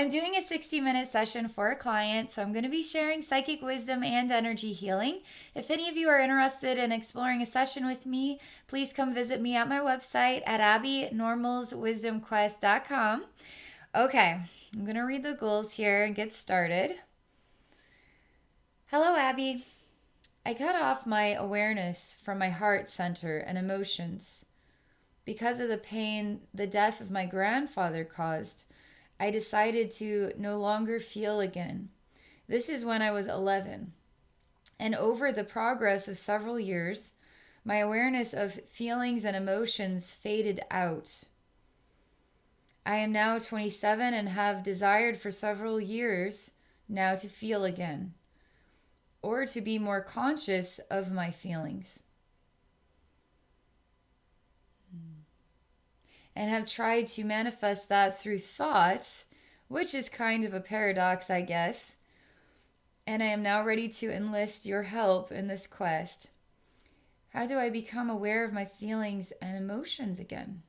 I'm doing a 60-minute session for a client, so I'm going to be sharing psychic wisdom and energy healing. If any of you are interested in exploring a session with me, please come visit me at my website at abbynormalswisdomquest.com. Okay, I'm going to read the goals here and get started. Hello, Abby. I cut off my awareness from my heart center and emotions. Because of the pain the death of my grandfather caused, I decided to no longer feel again. This is when I was 11. And over the progress of several years, my awareness of feelings and emotions faded out. I am now 27 and have desired for several years now to feel again, or to be more conscious of my feelings. And have tried to manifest that through thought, which is kind of a paradox, I guess. And I am now ready to enlist your help in this quest. How do I become aware of my feelings and emotions again?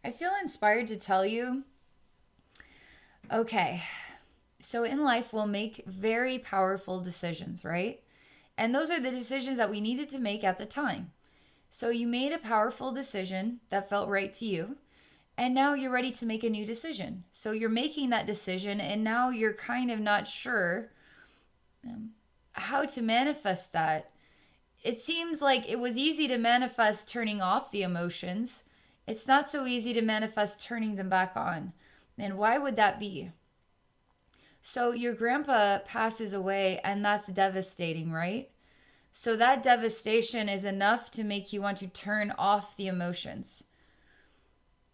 I feel inspired to tell you, okay, so in life we'll make very powerful decisions, right? And those are the decisions that we needed to make at the time. So you made a powerful decision that felt right to you, and now you're ready to make a new decision. So you're making that decision, and now you're kind of not sure how to manifest that. It seems like it was easy to manifest turning off the emotions. It's not so easy to manifest turning them back on. And why would that be? So your grandpa passes away, and that's devastating, right? So that devastation is enough to make you want to turn off the emotions,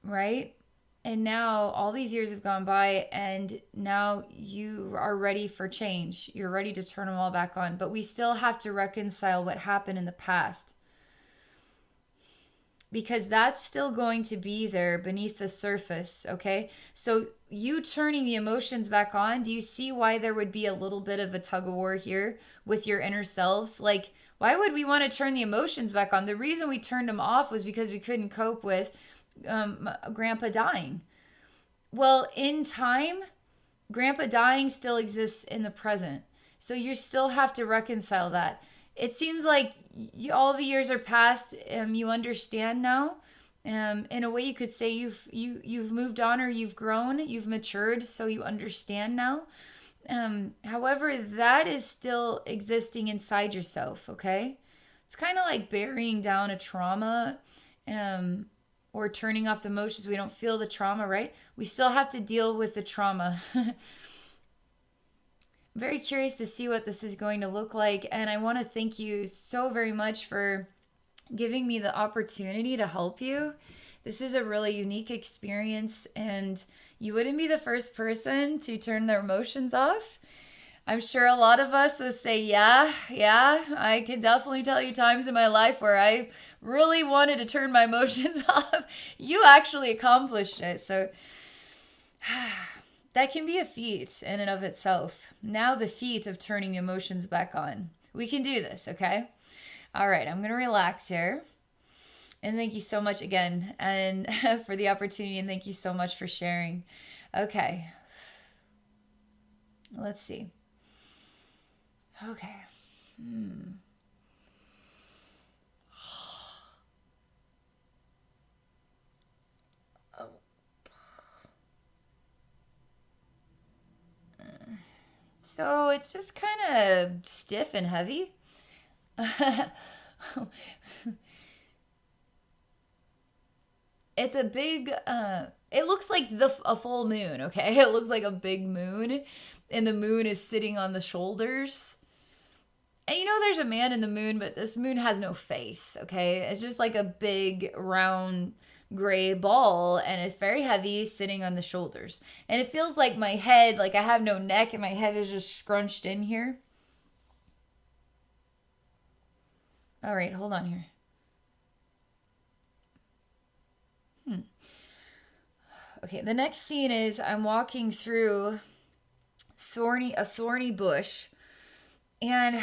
right? And now all these years have gone by, and now you are ready for change. You're ready to turn them all back on. But we still have to reconcile what happened in the past, because that's still going to be there beneath the surface, okay? So you turning the emotions back on, do you see why there would be a little bit of a tug of war here with your inner selves? Like, why would we want to turn the emotions back on? The reason we turned them off was because we couldn't cope with Grandpa dying. Well, in time, Grandpa dying still exists in the present. So you still have to reconcile that. It seems like all the years are past. You understand now. In a way, you could say you've moved on, or you've grown, you've matured, so you understand now. However, that is still existing inside yourself. Okay, it's kind of like burying down a trauma, or turning off the emotions. We don't feel the trauma, right? We still have to deal with the trauma. Very curious to see what this is going to look like. And I want to thank you so very much for giving me the opportunity to help you. This is a really unique experience, and you wouldn't be the first person to turn their emotions off. I'm sure a lot of us would say, yeah, I can definitely tell you times in my life where I really wanted to turn my emotions off. You actually accomplished it. So that can be a feat in and of itself. Now the feat of turning emotions back on. We can do this, okay? All right, I'm going to relax here. And thank you so much again and for the opportunity, and thank you so much for sharing. Okay. Let's see. Okay. So it's just kind of stiff and heavy. It's a big, it looks like a full moon, okay? It looks like a big moon, and the moon is sitting on the shoulders. And you know there's a man in the moon, but this moon has no face, okay? It's just like a big, round, gray ball, and it's very heavy, sitting on the shoulders. And it feels like my head, like I have no neck, and my head is just scrunched in here. All right, hold on here. Okay, the next scene is I'm walking through thorny bush. And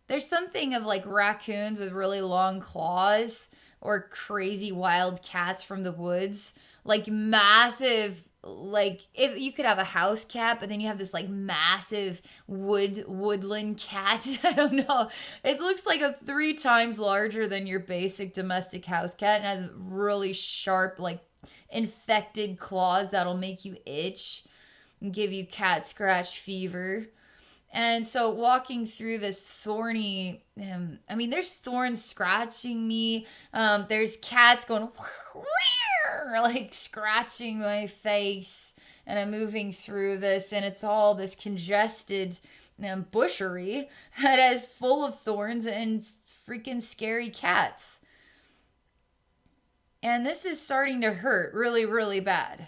there's something of like raccoons with really long claws or crazy wild cats from the woods, like massive, like if you could have a house cat, but then you have this like massive woodland cat. I don't know. It looks like a 3 times larger than your basic domestic house cat and has really sharp, like infected claws that'll make you itch and give you cat scratch fever. And so walking through this thorny, there's thorns scratching me. There's cats going like scratching my face. And I'm moving through this, and it's all this congested bushery that is full of thorns and freaking scary cats. And this is starting to hurt really, really bad.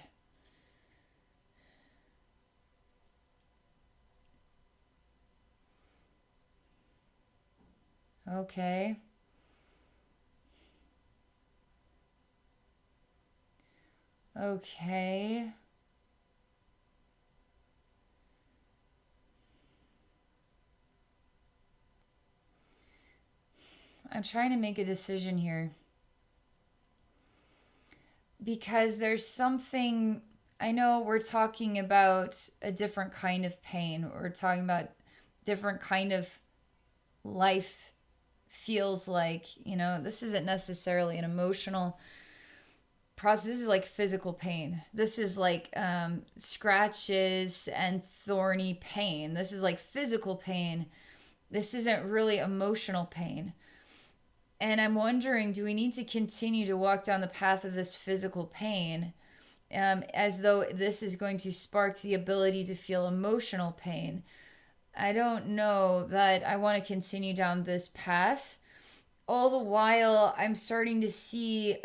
Okay. Okay. I'm trying to make a decision here. Because there's something, I know we're talking about a different kind of pain. We're talking about different kind of life feels like, this isn't necessarily an emotional process. This is like physical pain. This is like scratches and thorny pain. This is like physical pain. This isn't really emotional pain. And I'm wondering, do we need to continue to walk down the path of this physical pain as though this is going to spark the ability to feel emotional pain? I don't know that I want to continue down this path. All the while, I'm starting to see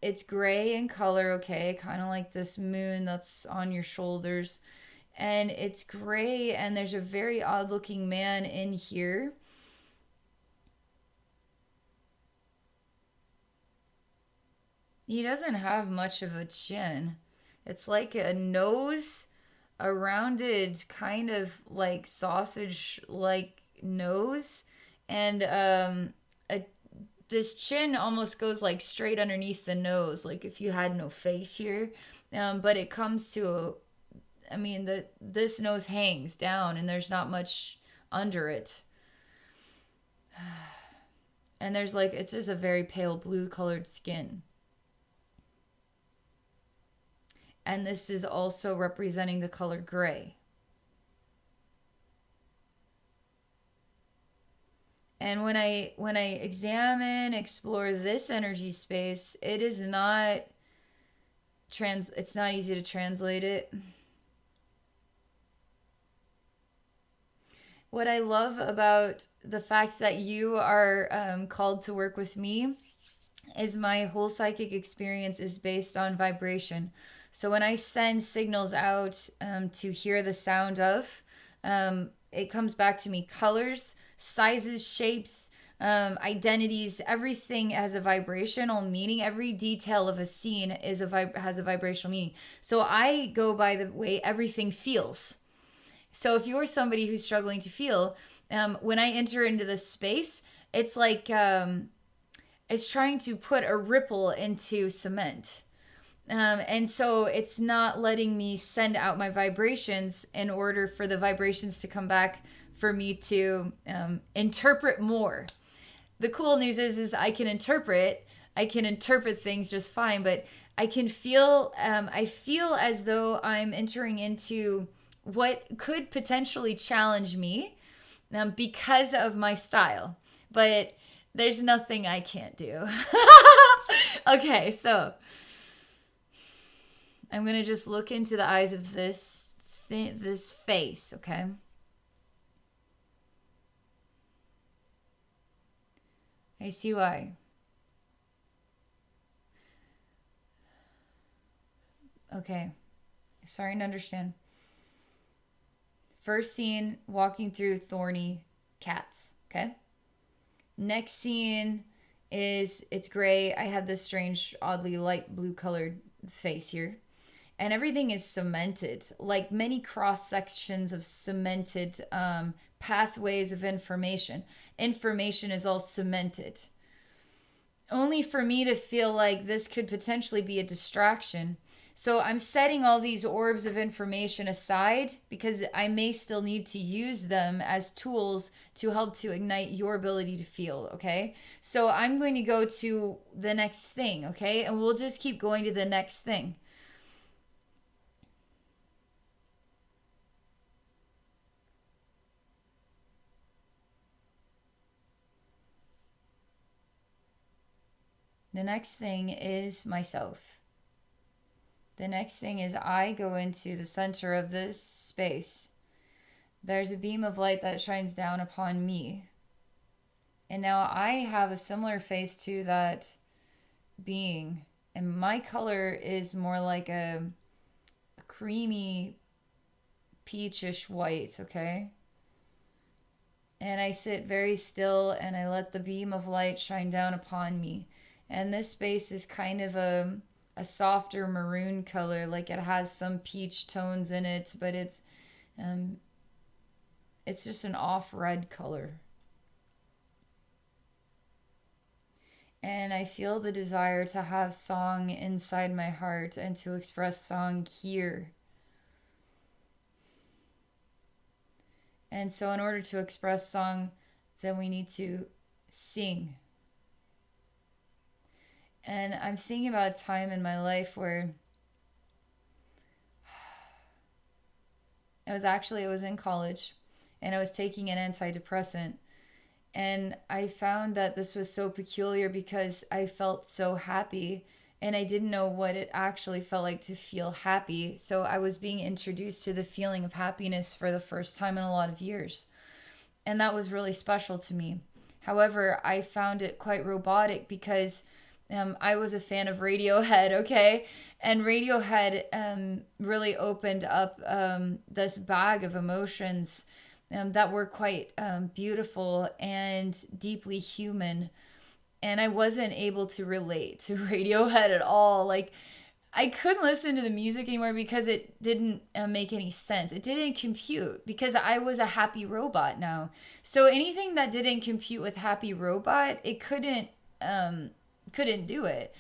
it's gray in color, okay, kind of like this moon that's on your shoulders. And it's gray, and there's a very odd looking man in here. He doesn't have much of a chin. It's like a nose, a rounded kind of like sausage like nose, and this chin almost goes like straight underneath the nose, like if you had no face here. But it comes to this nose hangs down and there's not much under it. And there's like, it's just a very pale blue colored skin. And this is also representing the color gray. And when I explore this energy space, it is not it's not easy to translate it. What I love about the fact that you are called to work with me is my whole psychic experience is based on vibration. So when I send signals out to hear the sound of, it comes back to me colors, sizes, shapes, identities. Everything has a vibrational meaning. Every detail of a scene has a vibrational meaning. So I go by the way everything feels. So if you're somebody who's struggling to feel, when I enter into this space, it's like it's trying to put a ripple into cement. And so it's not letting me send out my vibrations in order for the vibrations to come back for me to interpret more. The cool news is I can interpret things just fine, but I can feel, I feel as though I'm entering into what could potentially challenge me because of my style, but there's nothing I can't do. Okay, so I'm going to just look into the eyes of this face, okay? I see why. Okay. Starting to understand. First scene, walking through thorny cats, okay? Next scene is, it's gray. I have this strange, oddly light blue colored face here. and everything is cemented, like many cross sections of cemented pathways of information. Information is all cemented. Only for me to feel like this could potentially be a distraction. So I'm setting all these orbs of information aside because I may still need to use them as tools to help to ignite your ability to feel, okay? So I'm going to go to the next thing, okay? And we'll just keep going to the next thing. The next thing is myself. The next thing is I go into the center of this space. There's a beam of light that shines down upon me. And now I have a similar face to that being. And my color is more like a creamy peachish white, okay? And I sit very still and I let the beam of light shine down upon me. And this space is kind of a softer maroon color, like it has some peach tones in it, but it's just an off red color. And I feel the desire to have song inside my heart and to express song here. And so in order to express song, then we need to sing. And I'm thinking about a time in my life where it was in college and I was taking an antidepressant. And I found that this was so peculiar because I felt so happy and I didn't know what it actually felt like to feel happy. So I was being introduced to the feeling of happiness for the first time in a lot of years. And that was really special to me. However, I found it quite robotic because I was a fan of Radiohead, okay? And Radiohead really opened up this bag of emotions that were quite beautiful and deeply human. And I wasn't able to relate to Radiohead at all. Like, I couldn't listen to the music anymore because it didn't make any sense. It didn't compute because I was a happy robot now. So anything that didn't compute with happy robot, it couldn't do it.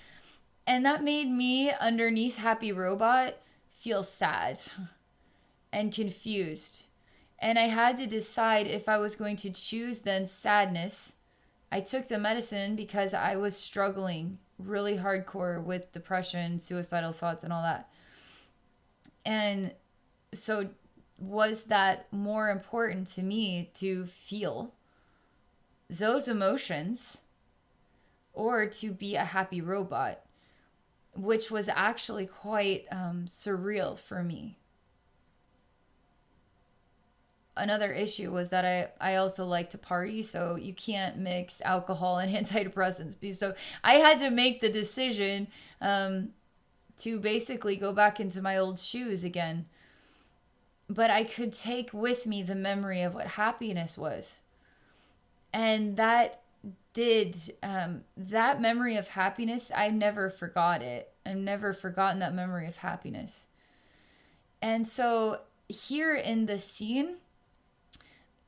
And that made me, underneath happy robot, feel sad and confused. And I had to decide if I was going to choose then sadness. I took the medicine because I was struggling really hardcore with depression, suicidal thoughts, and all that. And so was that more important to me to feel those emotions or to be a happy robot, which was actually quite surreal for me. Another issue was that I also like to party, so you can't mix alcohol and antidepressants. So I had to make the decision to basically go back into my old shoes again. But I could take with me the memory of what happiness was. And that memory of happiness, I never forgot it. I've never forgotten that memory of happiness. And so here in the scene,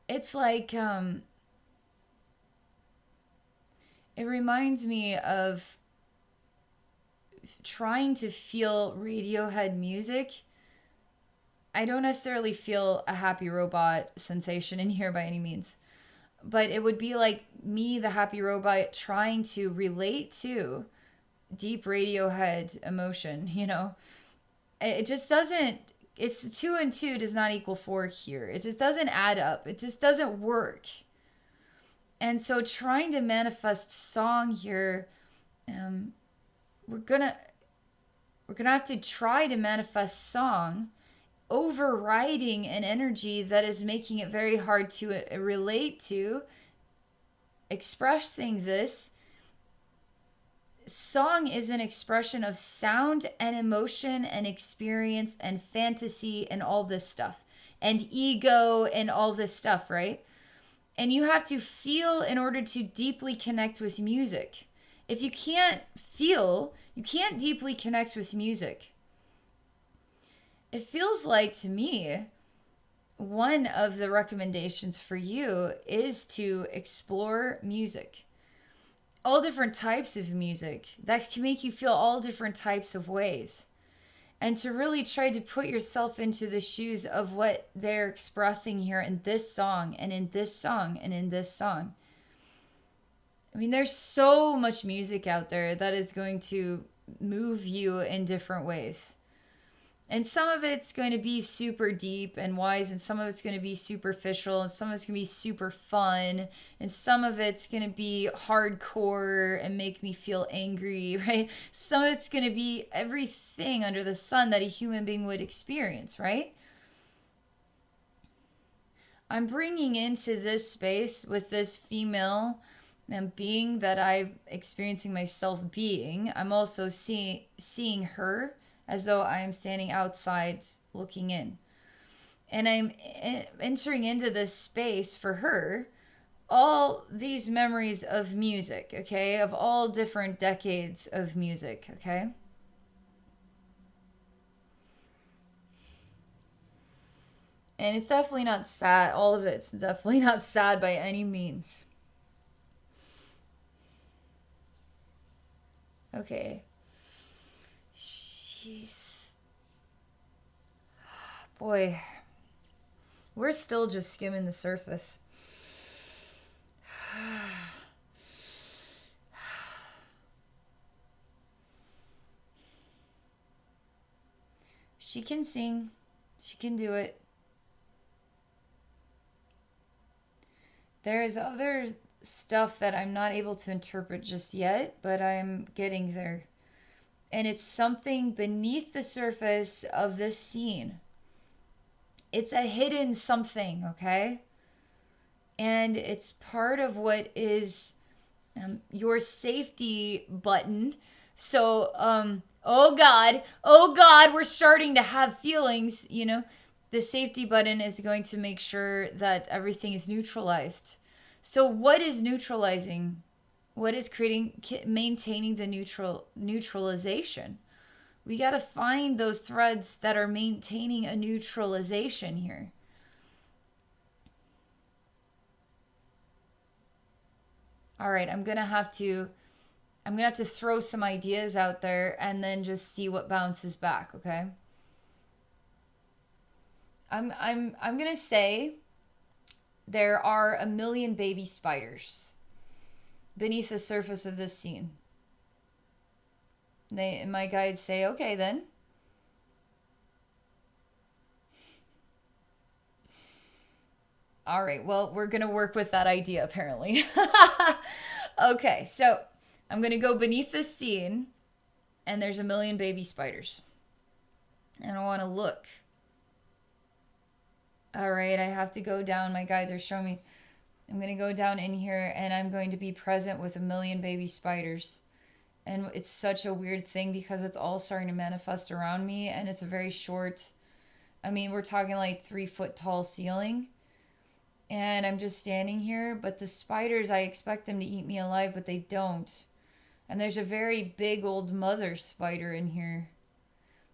it's like it reminds me of trying to feel Radiohead music. I don't necessarily feel a happy robot sensation in here by any means, but it would be like me, the happy robot, trying to relate to deep Radiohead emotion, you know? It just doesn't, it's 2 and 2 does not equal 4 here. It just doesn't add up. It just doesn't work. And so trying to manifest song here, we're gonna have to try to manifest song overriding an energy that is making it very hard to relate to. Expressing this song is an expression of sound and emotion and experience and fantasy and all this stuff and ego and all this stuff, right? And you have to feel in order to deeply connect with music. If you can't feel, you can't deeply connect with music. it feels like to me, one of the recommendations for you is to explore music. All different types of music that can make you feel all different types of ways. And to really try to put yourself into the shoes of what they're expressing here in this song and in this song and in this song. I mean, there's so much music out there that is going to move you in different ways. And some of it's going to be super deep and wise, and some of it's going to be superficial, and some of it's going to be super fun, and some of it's going to be hardcore and make me feel angry, right? Some of it's going to be everything under the sun that a human being would experience, right? I'm bringing into this space with this female being that I'm experiencing myself being. I'm also seeing her as though I am standing outside looking in. And I'm entering into this space for her, all these memories of music, okay? Of all different decades of music, okay? And it's definitely not sad. All of it's definitely not sad by any means. Okay. Jeez. Boy, we're still just skimming the surface. She can sing. She can do it. There is other stuff that I'm not able to interpret just yet, but I'm getting there. And it's something beneath the surface of this scene. It's a hidden something, okay? And it's part of what is your safety button. So, oh God, we're starting to have feelings, you know. The safety button is going to make sure that everything is neutralized. So what is neutralizing? What is maintaining the neutralization? We got to find those threads that are maintaining a neutralization here. All right, I'm going to have to throw some ideas out there and then just see what bounces back, okay? I'm going to say there are a million baby spiders beneath the surface of this scene. My guides say, okay then. All right, well, we're going to work with that idea apparently. Okay, so I'm going to go beneath this scene and there's a million baby spiders. And I want to look. All right, I have to go down. My guides are showing me. I'm going to go down in here and I'm going to be present with a million baby spiders. And it's such a weird thing because it's all starting to manifest around me and it's a very short, I mean, we're talking like 3 foot tall ceiling. And I'm just standing here, but the spiders, I expect them to eat me alive, but they don't. And there's a very big old mother spider in here.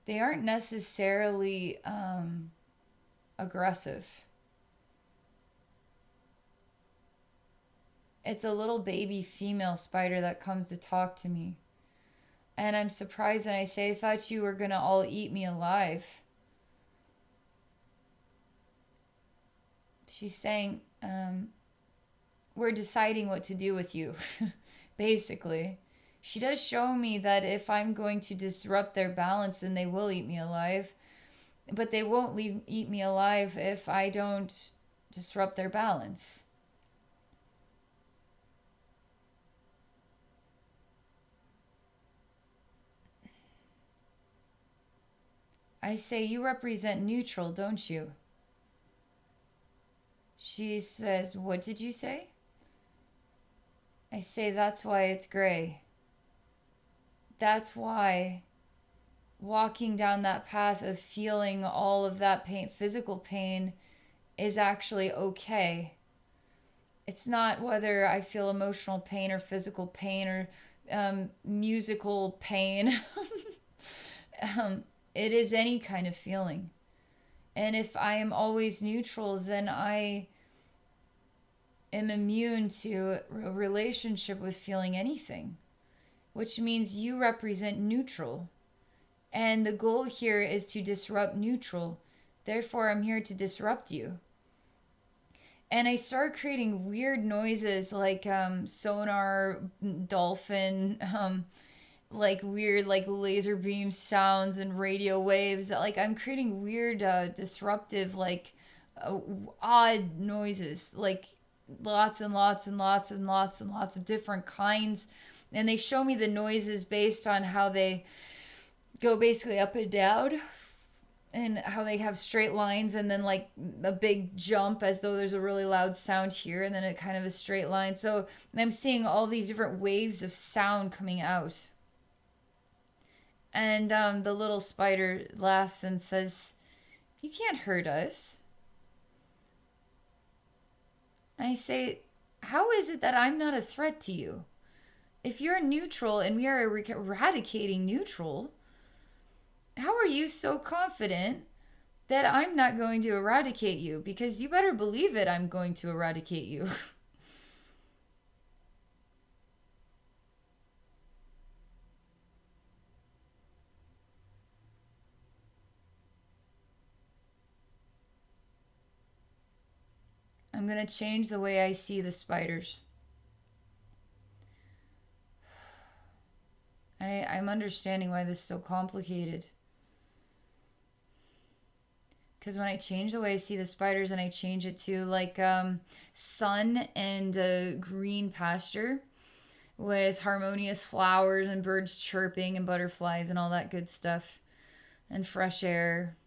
They aren't necessarily aggressive. It's a little baby female spider that comes to talk to me. And I'm surprised and I say, I thought you were going to all eat me alive. She's saying, we're deciding what to do with you, basically. She does show me that if I'm going to disrupt their balance, then they will eat me alive. But they won't eat me alive if I don't disrupt their balance. I say, you represent neutral, don't you? She says, what did you say? I say, that's why it's gray. That's why walking down that path of feeling all of that pain, physical pain, is actually okay. It's not whether I feel emotional pain or physical pain or musical pain. It is any kind of feeling. And if I am always neutral, then I am immune to a relationship with feeling anything, which means you represent neutral. And the goal here is to disrupt neutral. Therefore, I'm here to disrupt you. And I start creating weird noises like sonar, dolphin, like weird like laser beam sounds and radio waves. Like I'm creating weird disruptive like uh, odd noises, like lots and lots and lots and lots and lots of different kinds. And they show me the noises based on how they go basically up and down, and how they have straight lines and then like a big jump as though there's a really loud sound here and then a kind of a straight line. So I'm seeing all these different waves of sound coming out. And the little spider laughs and says, "You can't hurt us." I say, "How is it that I'm not a threat to you? If you're neutral and we are eradicating neutral, how are you so confident that I'm not going to eradicate you? Because you better believe it, I'm going to eradicate you." I'm going to change the way I see the spiders. I'm understanding why this is so complicated. Because when I change the way I see the spiders and I change it to like sun and green pasture with harmonious flowers and birds chirping and butterflies and all that good stuff and fresh air.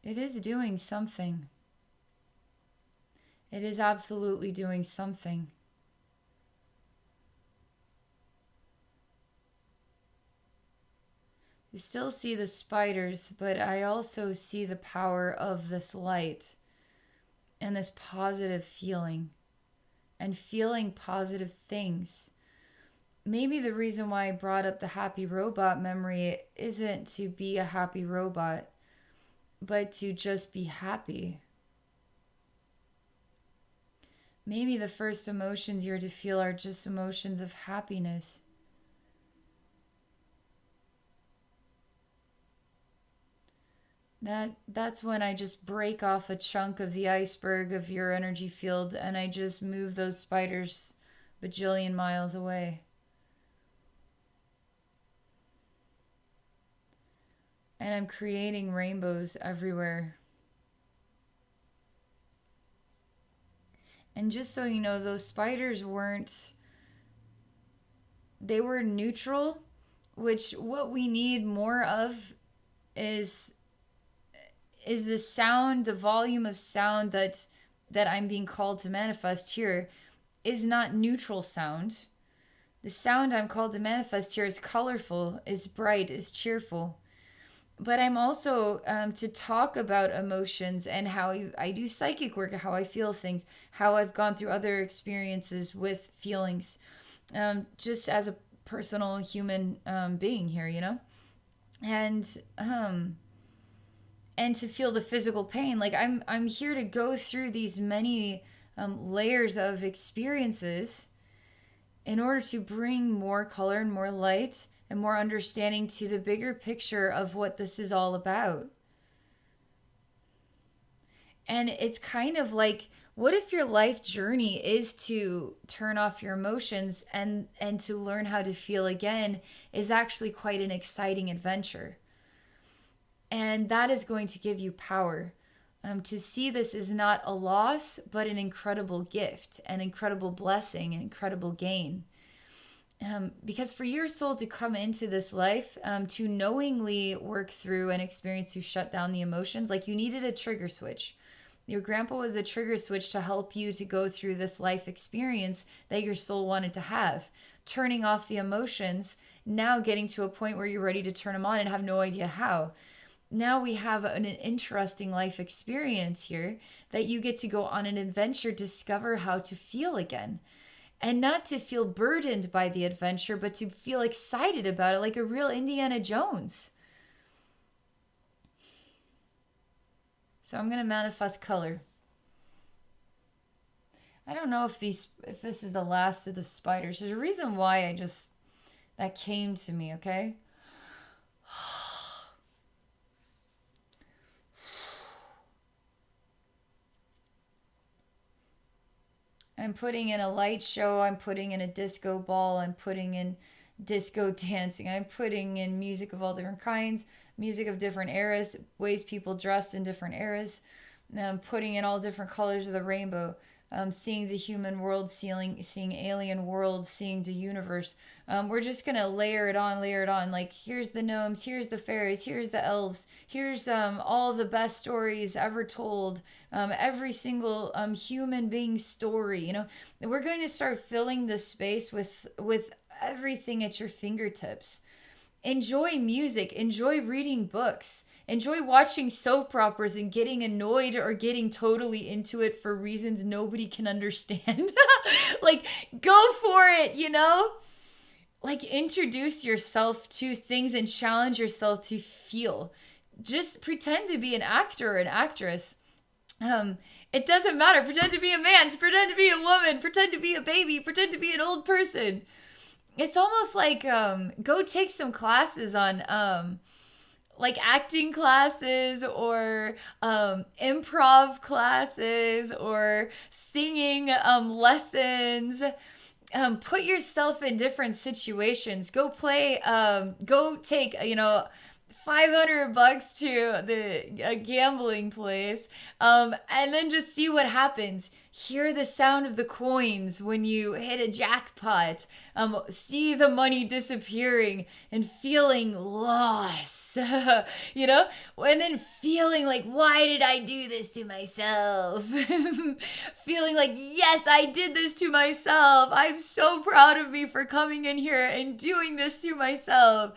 It is doing something. It is absolutely doing something. You still see the spiders, but I also see the power of this light and this positive feeling and feeling positive things. Maybe the reason why I brought up the happy robot memory isn't to be a happy robot, but to just be happy. Maybe the first emotions you're to feel are just emotions of happiness. That's when I just break off a chunk of the iceberg of your energy field and I just move those spiders bajillion miles away. And I'm creating rainbows everywhere. And just so you know, those spiders they were neutral, which what we need more of is the sound, the volume of sound that I'm being called to manifest here is not neutral sound. The sound I'm called to manifest here is colorful, is bright, is cheerful. But I'm also to talk about emotions and how I do psychic work, how I feel things, how I've gone through other experiences with feelings, just as a personal human being here, you know, and to feel the physical pain. Like I'm here to go through these many layers of experiences in order to bring more color and more light and more understanding to the bigger picture of what this is all about. And it's kind of like, what if your life journey is to turn off your emotions and to learn how to feel again is actually quite an exciting adventure. And that is going to give you power. To see this is not a loss, but an incredible gift, an incredible blessing, an incredible gain. Because for your soul to come into this life, to knowingly work through and experience to shut down the emotions, like you needed a trigger switch. Your grandpa was the trigger switch to help you to go through this life experience that your soul wanted to have. Turning off the emotions, now getting to a point where you're ready to turn them on and have no idea how. now we have an interesting life experience here that you get to go on an adventure, discover how to feel again. And not to feel burdened by the adventure, but to feel excited about it like a real Indiana Jones. So I'm going to manifest color. I don't know if this is the last of the spiders. There's a reason why that came to me, okay? I'm putting in a light show. I'm putting in a disco ball. I'm putting in disco dancing. I'm putting in music of all different kinds, music of different eras, ways people dressed in different eras. And I'm putting in all different colors of the rainbow. Seeing the human world, seeing alien worlds, seeing the universe. We're just gonna layer it on. Like, here's the gnomes, here's the fairies, here's the elves, here's all the best stories ever told. Every single human being story. You know, we're going to start filling the space with everything at your fingertips. Enjoy music. Enjoy reading books. Enjoy watching soap operas and getting annoyed or getting totally into it for reasons nobody can understand. Like, go for it, you know? Like, introduce yourself to things and challenge yourself to feel. Just pretend to be an actor or an actress. It doesn't matter. Pretend to be a man, pretend to be a woman, pretend to be a baby, pretend to be an old person. It's almost like go take some classes on like acting classes or improv classes or singing lessons. Put yourself in different situations. Go play, go take, $500 to a gambling place, and then just see what happens. Hear the sound of the coins when you hit a jackpot. See the money disappearing and feeling lost, and then feeling like, why did I do this to myself? Feeling like, yes, I did this to myself. I'm so proud of me for coming in here and doing this to myself.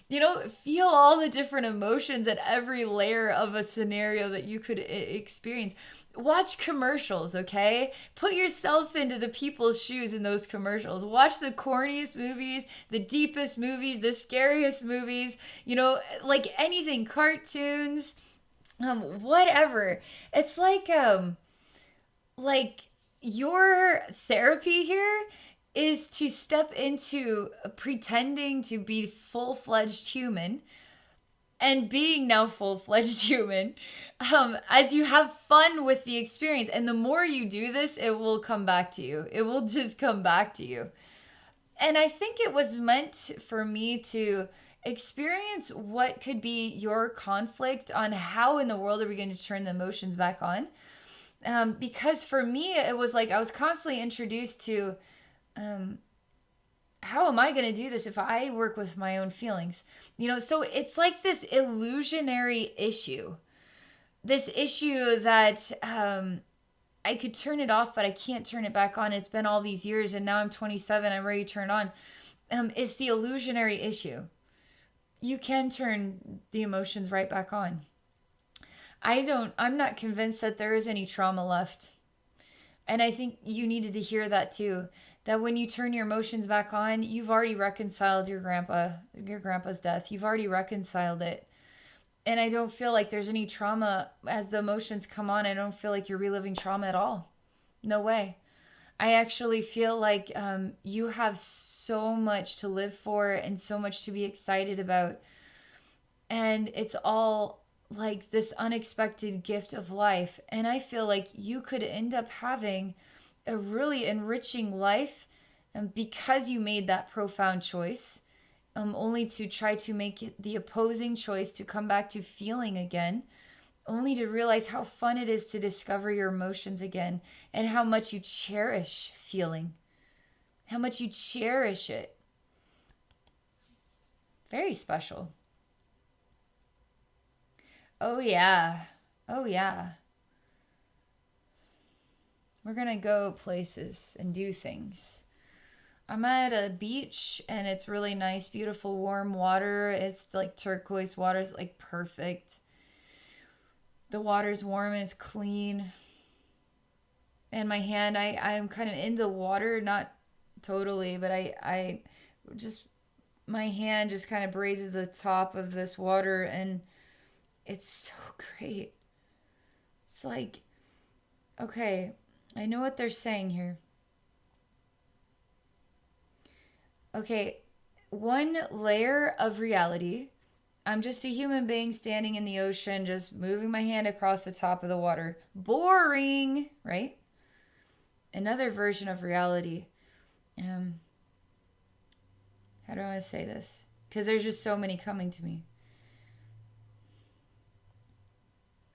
Feel all the different emotions at every layer of a scenario that you could experience. Watch commercials, okay? Put yourself into the people's shoes in those commercials. Watch the corniest movies, the deepest movies, the scariest movies, like anything, cartoons, whatever. It's like your therapy here is to step into pretending to be full-fledged human and being now full-fledged human as you have fun with the experience. And the more you do this, it will come back to you. It will just come back to you. And I think it was meant for me to experience what could be your conflict on how in the world are we going to turn the emotions back on. Because for me, it was like I was constantly introduced to how am I going to do this if I work with my own feelings? So it's like this illusionary issue. This issue that I could turn it off, but I can't turn it back on. It's been all these years, and now I'm 27. I'm ready to turn it on. It's the illusionary issue. You can turn the emotions right back on. I'm not convinced that there is any trauma left. And I think you needed to hear that too. That when you turn your emotions back on, you've already reconciled your grandpa's death. You've already reconciled it. And I don't feel like there's any trauma as the emotions come on. I don't feel like you're reliving trauma at all. No way. I actually feel like you have so much to live for and so much to be excited about. And it's all like this unexpected gift of life. And I feel like you could end up having a really enriching life because you made that profound choice, only to try to make it the opposing choice to come back to feeling again, only to realize how fun it is to discover your emotions again and how much you cherish feeling, how much you cherish it. Very special. Oh yeah. Oh yeah. We're going to go places and do things. I'm at a beach and it's really nice, beautiful, warm water. It's like turquoise water. It's like perfect. The water's warm and it's clean. And my hand, I'm kind of in the water, not totally, but I just, my hand just kind of grazes the top of this water and it's so great. It's like, okay, I know what they're saying here. Okay, one layer of reality. I'm just a human being standing in the ocean, just moving my hand across the top of the water. Boring, right? Another version of reality. How do I want to say this? Because there's just so many coming to me.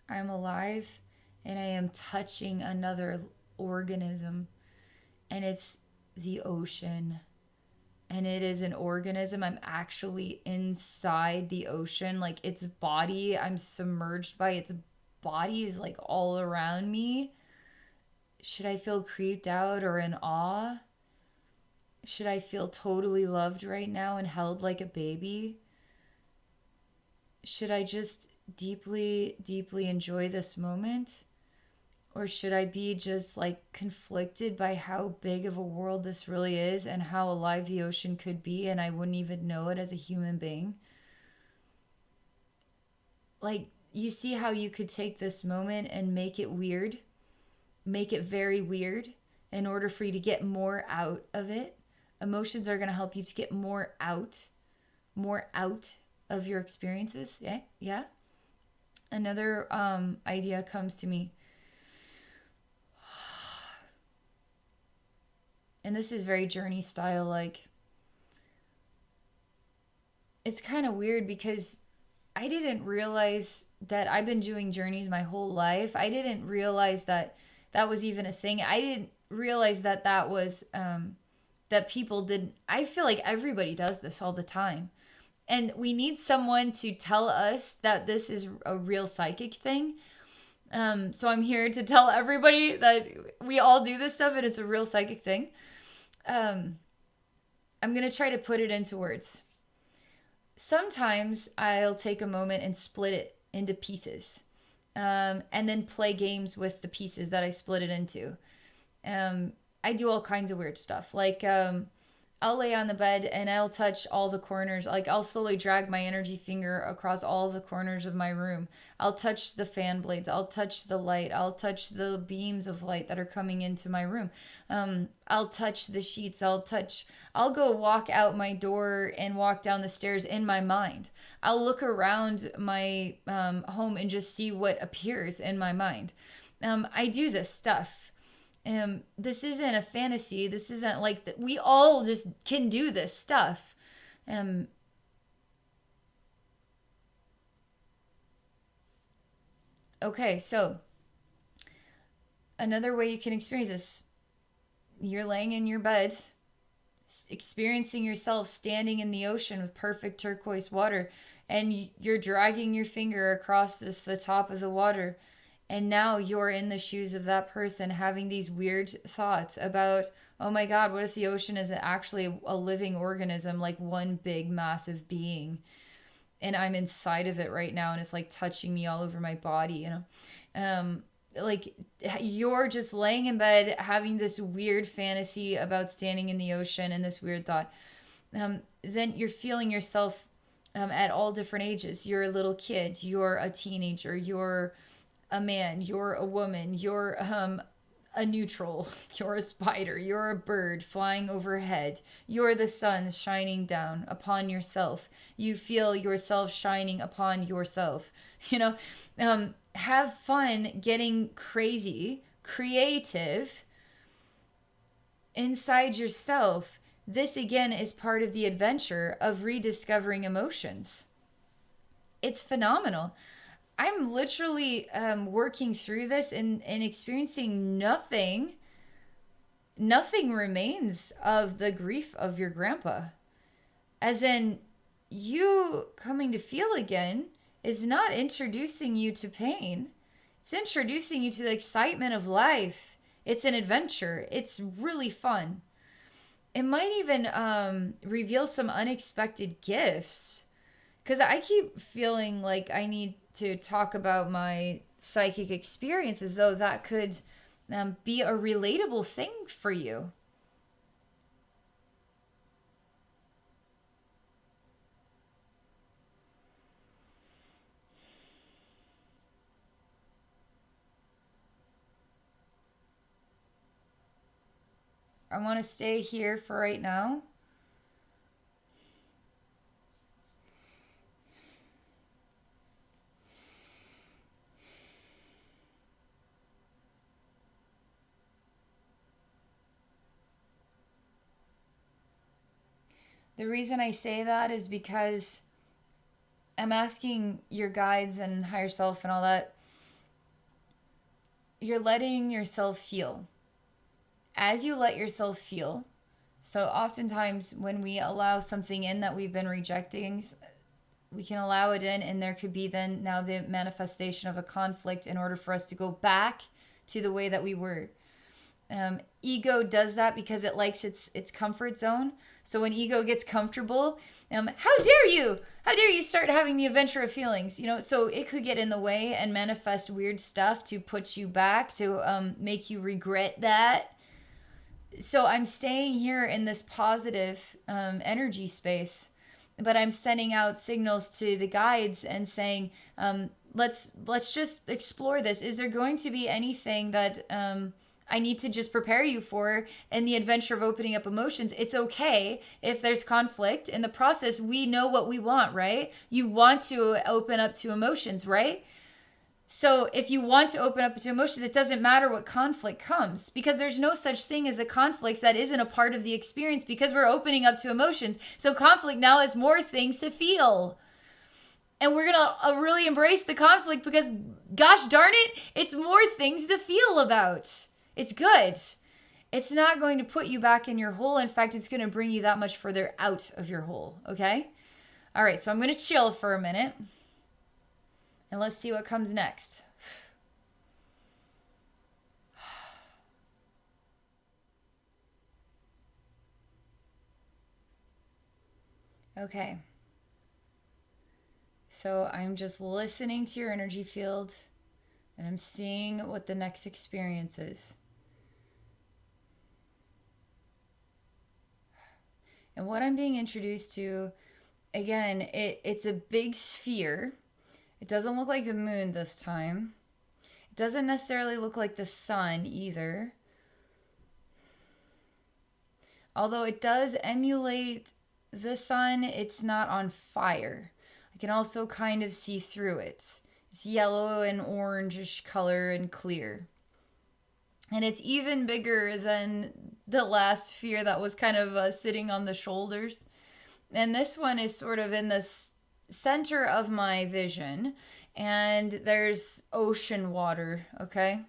I'm alive and I am touching another organism, and it's the ocean. And it is an organism. I'm actually inside the ocean. Like its body, I'm submerged by its body, is like all around me. Should I feel creeped out or in awe? Should I feel totally loved right now and held like a baby? Should I just deeply, deeply enjoy this moment? Or should I be just like conflicted by how big of a world this really is and how alive the ocean could be, and I wouldn't even know it as a human being? Like, you see how you could take this moment and make it weird, make it very weird in order for you to get more out of it. Emotions are going to help you to get more out of your experiences. Yeah. Another idea comes to me. And this is very journey style. Like, it's kind of weird because I didn't realize that I've been doing journeys my whole life. I didn't realize that that was even a thing. I didn't realize that that was, that people didn't. I feel like everybody does this all the time. And we need someone to tell us that this is a real psychic thing. So I'm here to tell everybody that we all do this stuff and it's a real psychic thing. I'm going to try to put it into words. Sometimes I'll take a moment and split it into pieces, and then play games with the pieces that I split it into. I do all kinds of weird stuff. Like, I'll lay on the bed and I'll touch all the corners. Like, I'll slowly drag my energy finger across all the corners of my room. I'll touch the fan blades. I'll touch the light. I'll touch the beams of light that are coming into my room. I'll touch the sheets. I'll go walk out my door and walk down the stairs in my mind. I'll look around my home and just see what appears in my mind. I do this stuff. This isn't a fantasy. This isn't like we all just can do this stuff. Okay, so another way you can experience this, you're laying in your bed, experiencing yourself standing in the ocean with perfect turquoise water, and you're dragging your finger across the top of the water. And now you're in the shoes of that person having these weird thoughts about, oh my God, what if the ocean isn't actually a living organism, like one big massive being? And I'm inside of it right now and it's like touching me all over my body, you know? Like you're just laying in bed having this weird fantasy about standing in the ocean and this weird thought. Then you're feeling yourself at all different ages. You're a little kid, you're a teenager, you're a man, you're a woman, you're a neutral, you're a spider, you're a bird flying overhead, you're the sun shining down upon yourself, you feel yourself shining upon yourself, you know. Have fun getting crazy, creative inside yourself. This again is part of the adventure of rediscovering emotions. It's phenomenal. I'm literally working through this and experiencing nothing remains of the grief of your grandpa. As in, you coming to feel again is not introducing you to pain. It's introducing you to the excitement of life. It's an adventure. It's really fun. It might even reveal some unexpected gifts. Because I keep feeling like I need to talk about my psychic experiences, though that could be a relatable thing for you. I want to stay here for right now. The reason I say that is because I'm asking your guides and higher self and all that, you're letting yourself feel. As you let yourself feel, so oftentimes when we allow something in that we've been rejecting, we can allow it in, and there could be then now the manifestation of a conflict in order for us to go back to the way that we were. Ego does that because it likes its comfort zone. So when ego gets comfortable, how dare you? How dare you start having the adventure of feelings? So it could get in the way and manifest weird stuff to put you back, to make you regret that. So I'm staying here in this positive energy space, but I'm sending out signals to the guides and saying, let's just explore this. Is there going to be anything that I need to just prepare you for in the adventure of opening up emotions? It's okay if there's conflict. In the process, we know what we want, right? You want to open up to emotions, right? So if you want to open up to emotions, it doesn't matter what conflict comes, because there's no such thing as a conflict that isn't a part of the experience, because we're opening up to emotions. So conflict now is more things to feel. And we're going to really embrace the conflict because, gosh darn it, it's more things to feel about. It's good. It's not going to put you back in your hole. In fact, it's going to bring you that much further out of your hole. Okay? All right, so I'm going to chill for a minute. And let's see what comes next. Okay. So I'm just listening to your energy field, and I'm seeing what the next experience is. And what I'm being introduced to, again, it's a big sphere. It doesn't look like the moon this time. It doesn't necessarily look like the sun either. Although it does emulate the sun, it's not on fire. I can also kind of see through it. It's yellow and orangish color and clear. And it's even bigger than the last sphere that was kind of sitting on the shoulders. And this one is sort of in the center of my vision, and there's ocean water, okay?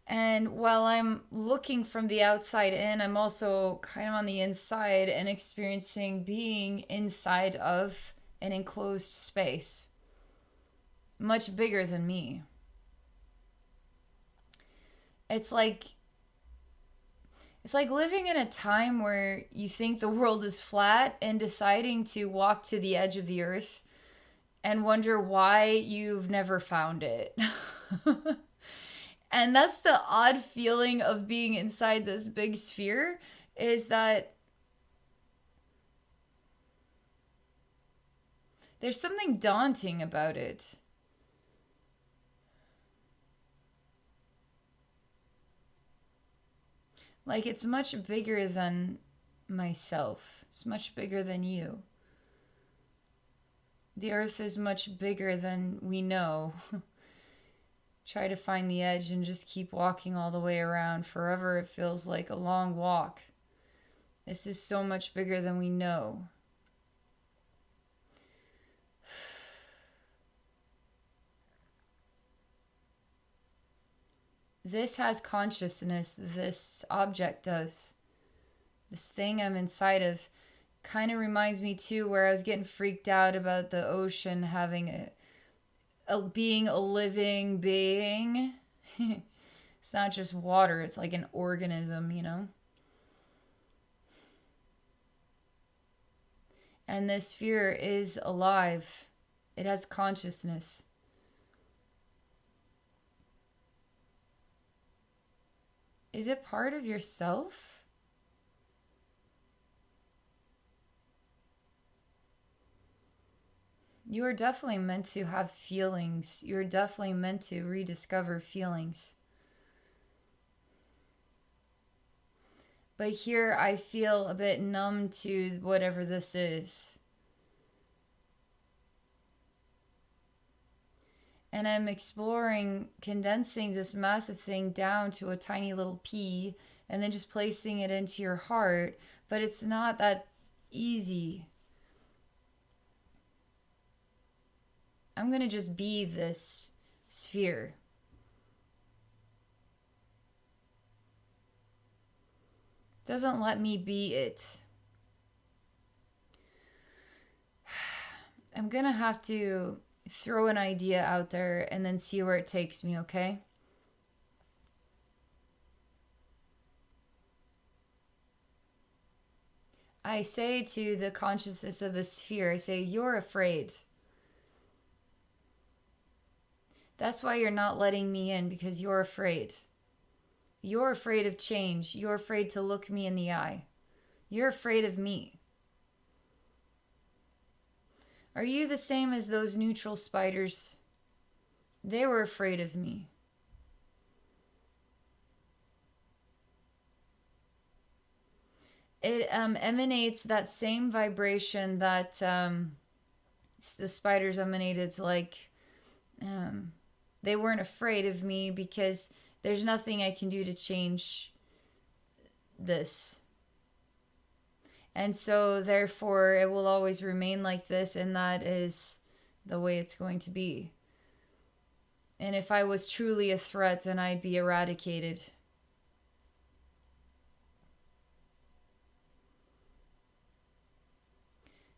And while I'm looking from the outside in, I'm also kind of on the inside and experiencing being inside of an enclosed space, much bigger than me. It's like living in a time where you think the world is flat and deciding to walk to the edge of the earth and wonder why you've never found it. And that's the odd feeling of being inside this big sphere, is that there's something daunting about it. Like, it's much bigger than myself. It's much bigger than you. The earth is much bigger than we know. Try to find the edge and just keep walking all the way around. Forever it feels like a long walk. This is so much bigger than we know. This has consciousness. This object does. This thing I'm inside of kind of reminds me too, where I was getting freaked out about the ocean having being a living being. It's not just water, it's like an organism, you know? And this sphere is alive. It has consciousness. Is it part of yourself? You are definitely meant to have feelings. You're definitely meant to rediscover feelings. But here I feel a bit numb to whatever this is. And I'm exploring condensing this massive thing down to a tiny little pea and then just placing it into your heart. But it's not that easy. I'm going to just be this sphere. It doesn't let me be it. I'm going to have to throw an idea out there and then see where it takes me, okay? I say to the consciousness of the sphere, I say, you're afraid. That's why you're not letting me in, because you're afraid. You're afraid of change. You're afraid to look me in the eye. You're afraid of me. Are you the same as those neutral spiders? They were afraid of me. It emanates that same vibration that the spiders emanated, like they weren't afraid of me because there's nothing I can do to change this. And so therefore it will always remain like this, and that is the way it's going to be. And if I was truly a threat, then I'd be eradicated.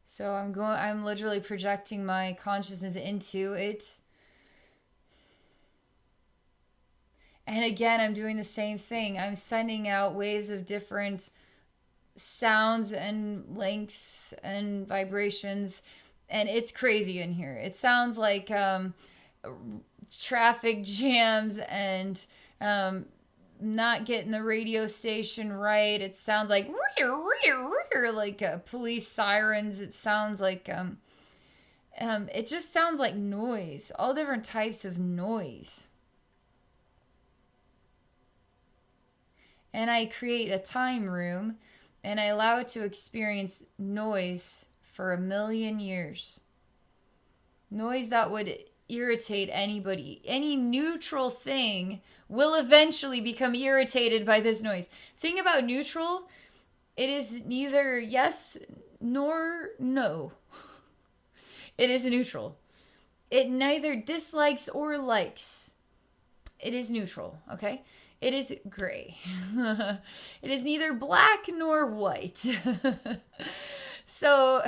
So I'm literally projecting my consciousness into it. And again, I'm doing the same thing. I'm sending out waves of different sounds and lengths and vibrations, and it's crazy in here. It sounds like traffic jams and not getting the radio station right. It sounds like police sirens. It sounds like it just sounds like noise, all different types of noise. And I create a time room and I allow it to experience noise for 1,000,000 years. Noise that would irritate anybody. Any neutral thing will eventually become irritated by this noise. Thing about neutral, it is neither yes nor no. It is neutral. It neither dislikes or likes. It is neutral, okay? It is gray. It is neither black nor white. So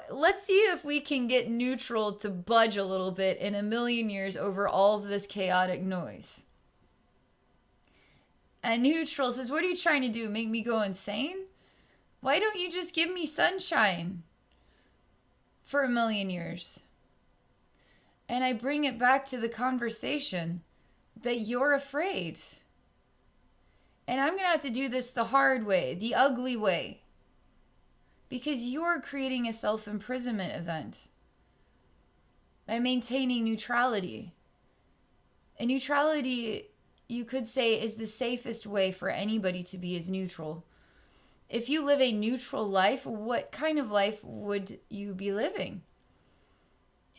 let's see if we can get neutral to budge a little bit in 1,000,000 years over all of this chaotic noise. And neutral says, what are you trying to do? Make me go insane? Why don't you just give me sunshine for 1,000,000 years? And I bring it back to the conversation that you're afraid. And I'm going to have to do this the hard way, the ugly way. Because you're creating a self-imprisonment event by maintaining neutrality. And neutrality, you could say, is the safest way for anybody to be, is neutral. If you live a neutral life, what kind of life would you be living?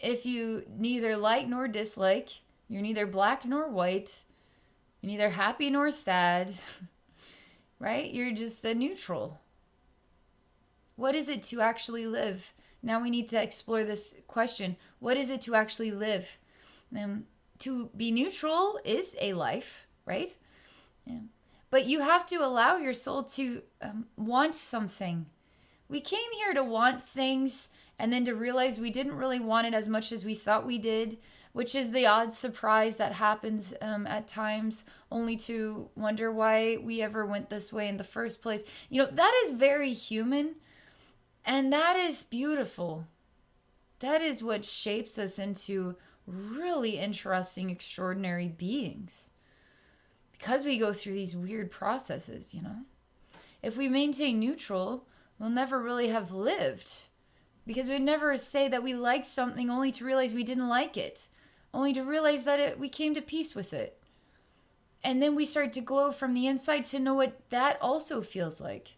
If you neither like nor dislike, you're neither black nor white, you're neither happy nor sad, right? You're just a neutral. What is it to actually live? Now we need to explore this question. What is it to actually live? To be neutral is a life, right? Yeah. But you have to allow your soul to want something. We came here to want things and then to realize we didn't really want it as much as we thought we did, which is the odd surprise that happens at times, only to wonder why we ever went this way in the first place. You know, that is very human. And that is beautiful. That is what shapes us into really interesting, extraordinary beings. Because we go through these weird processes, you know? If we maintain neutral, we'll never really have lived. Because we'd never say that we liked something only to realize we didn't like it. Only to realize that we came to peace with it. And then we start to glow from the inside to know what that also feels like.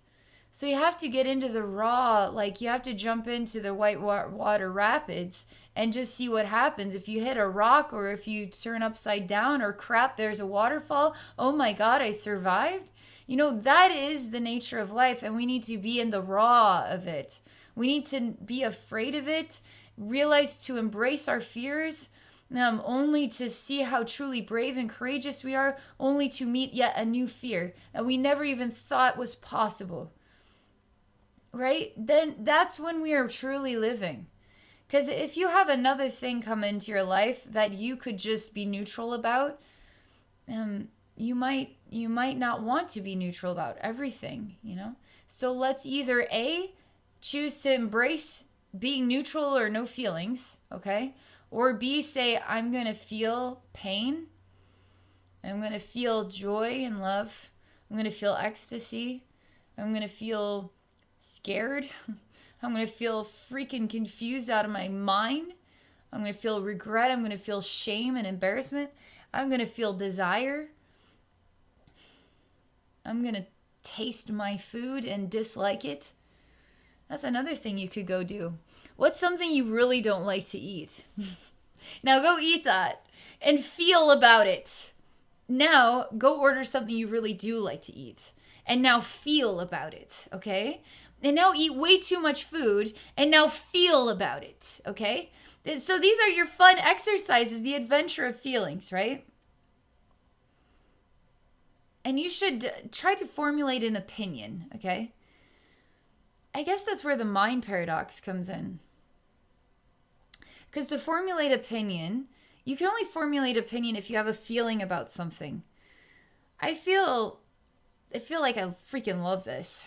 So you have to get into the raw, like you have to jump into the white water rapids and just see what happens. If you hit a rock or if you turn upside down or crap, there's a waterfall. Oh my God, I survived. You know, that is the nature of life, and we need to be in the raw of it. We need to be afraid of it, realize to embrace our fears, only to see how truly brave and courageous we are, only to meet yet a new fear that we never even thought was possible. Right? Then that's when we are truly living. Because if you have another thing come into your life that you could just be neutral about, you might not want to be neutral about everything, you know? So let's either A, choose to embrace being neutral or no feelings, okay? Or B, say, I'm going to feel pain. I'm going to feel joy and love. I'm going to feel ecstasy. I'm going to feel scared. I'm going to feel freaking confused out of my mind. I'm going to feel regret. I'm going to feel shame and embarrassment. I'm going to feel desire. I'm going to taste my food and dislike it. That's another thing you could go do. What's something you really don't like to eat? Now go eat that and feel about it. Now go order something you really do like to eat. And now feel about it, okay? And now eat way too much food and now feel about it, okay? So these are your fun exercises, the adventure of feelings, right? And you should try to formulate an opinion, okay? I guess that's where the mind paradox comes in. Because to formulate opinion, you can only formulate opinion if you have a feeling about something. I feel like I freaking love this.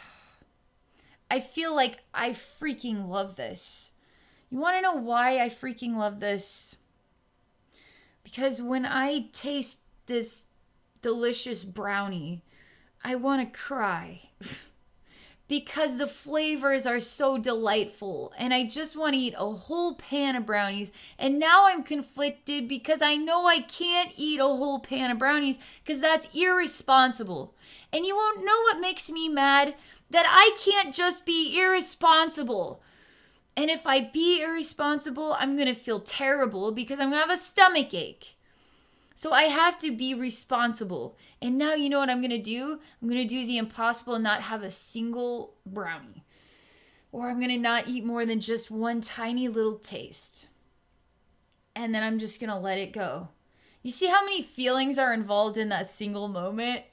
I feel like I freaking love this. You want to know why I freaking love this? Because when I taste this delicious brownie, I want to cry. Because the flavors are so delightful and I just want to eat a whole pan of brownies. And now I'm conflicted because I know I can't eat a whole pan of brownies because that's irresponsible. And you won't know what makes me mad, that I can't just be irresponsible. And if I be irresponsible, I'm going to feel terrible because I'm going to have a stomach ache. So I have to be responsible. And now you know what I'm going to do? I'm going to do the impossible and not have a single brownie. Or I'm going to not eat more than just one tiny little taste. And then I'm just going to let it go. You see how many feelings are involved in that single moment?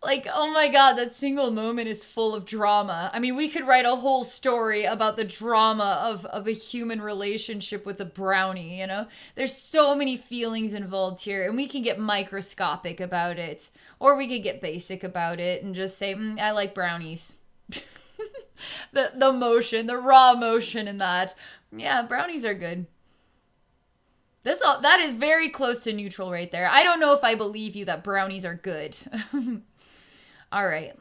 Like, oh my God, that single moment is full of drama. I mean, we could write a whole story about the drama of a human relationship with a brownie, you know? There's so many feelings involved here, and we can get microscopic about it. Or we could get basic about it and just say, I like brownies. the motion, the raw emotion in that. Yeah, brownies are good. That is very close to neutral right there. I don't know if I believe you that brownies are good. All right.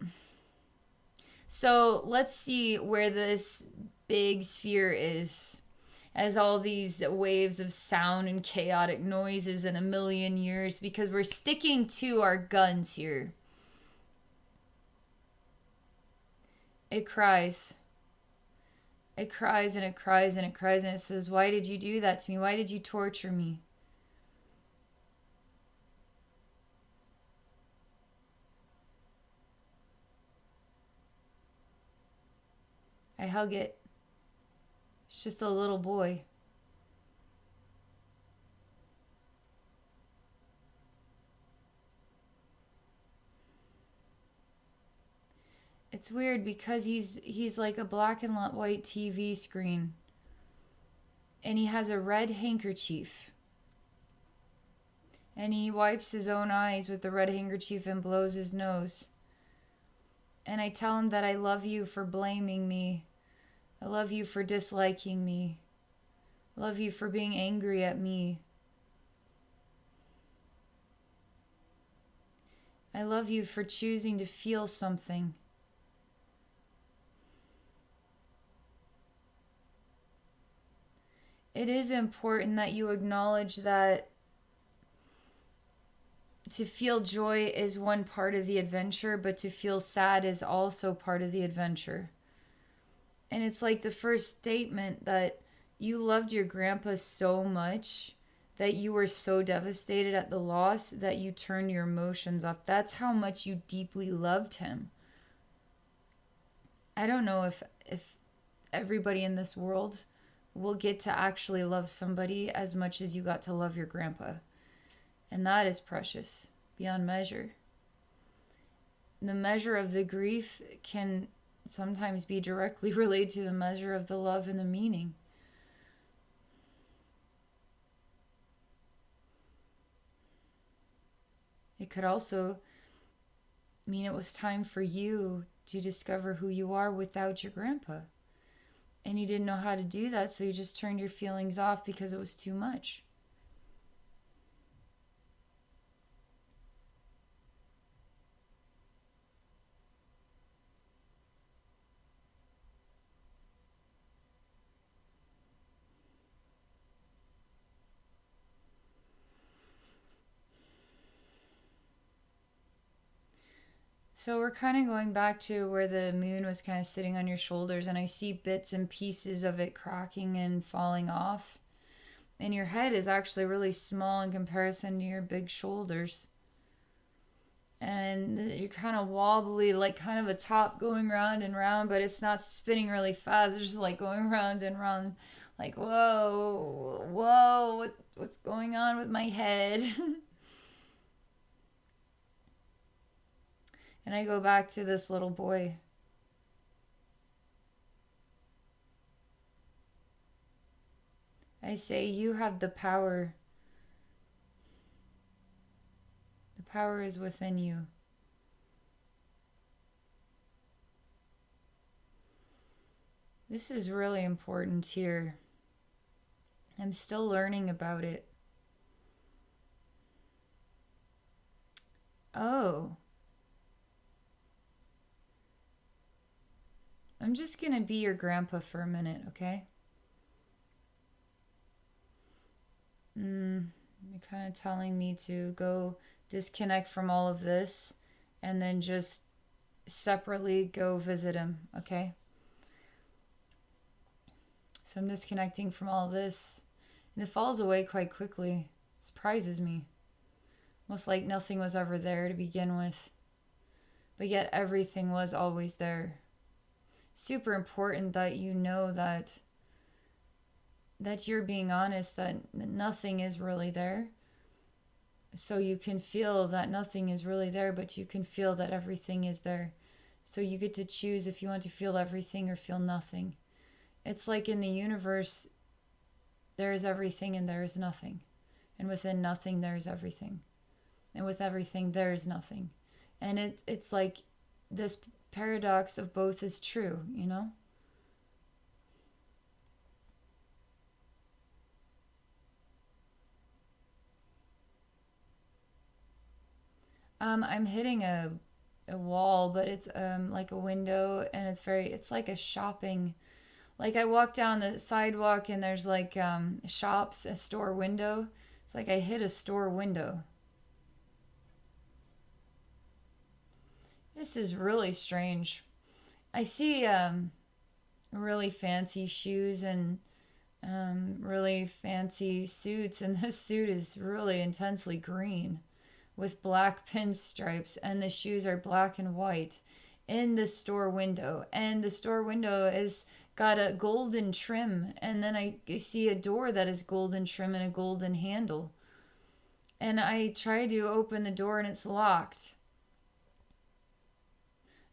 So let's see where this big sphere is as all these waves of sound and chaotic noises in a million years, because we're sticking to our guns here. It cries. It cries and it cries and it cries and it says, why did you do that to me? Why did you torture me? I hug it. It's just a little boy. It's weird because he's like a black and white TV screen. And he has a red handkerchief. And he wipes his own eyes with the red handkerchief and blows his nose. And I tell him that I love you for blaming me I love you for disliking me. I love you for being angry at me. I love you for choosing to feel something. It is important that you acknowledge that to feel joy is one part of the adventure, but to feel sad is also part of the adventure. And it's like the first statement that you loved your grandpa so much that you were so devastated at the loss that you turned your emotions off. That's how much you deeply loved him. I don't know if everybody in this world will get to actually love somebody as much as you got to love your grandpa. And that is precious beyond measure. The measure of the grief can sometimes be directly related to the measure of the love and the meaning. It could also mean it was time for you to discover who you are without your grandpa. And you didn't know how to do that, so you just turned your feelings off because it was too much. So we're kind of going back to where the moon was kind of sitting on your shoulders, and I see bits and pieces of it cracking and falling off. And your head is actually really small in comparison to your big shoulders. And you're kind of wobbly, like kind of a top going round and round, but it's not spinning really fast. It's just like going round and round, like, whoa, whoa, what's going on with my head? And I go back to this little boy. I say, you have the power. The power is within you. This is really important here. I'm still learning about it. Oh. I'm just going to be your grandpa for a minute, okay? You're kind of telling me to go disconnect from all of this and then just separately go visit him, okay? So I'm disconnecting from all this, and it falls away quite quickly. It surprises me. Almost like nothing was ever there to begin with, but yet everything was always there. Super important that you know that you're being honest, that nothing is really there. So you can feel that nothing is really there, but you can feel that everything is there. So you get to choose if you want to feel everything or feel nothing. It's like in the universe, there is everything and there is nothing. And within nothing, there is everything. And with everything, there is nothing. And it's like this paradox of both is true, you know? I'm hitting a wall, but it's like a window, and it's like a shopping. Like I walk down the sidewalk and there's like shops, a store window. It's like I hit a store window. This is really strange. I see really fancy shoes and really fancy suits, and this suit is really intensely green with black pinstripes, and the shoes are black and white in the store window. And the store window is got a golden trim, and then I see a door that is golden trim and a golden handle. And I try to open the door and it's locked.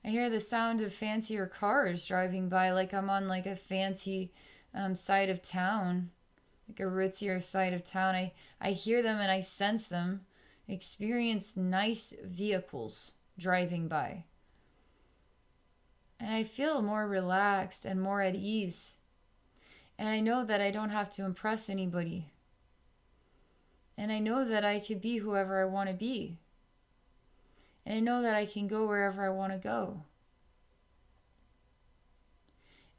I hear the sound of fancier cars driving by, like I'm on like a fancy side of town, like a ritzier side of town. I hear them and I sense them. Experience nice vehicles driving by. And I feel more relaxed and more at ease. And I know that I don't have to impress anybody. And I know that I could be whoever I want to be. And I know that I can go wherever I want to go.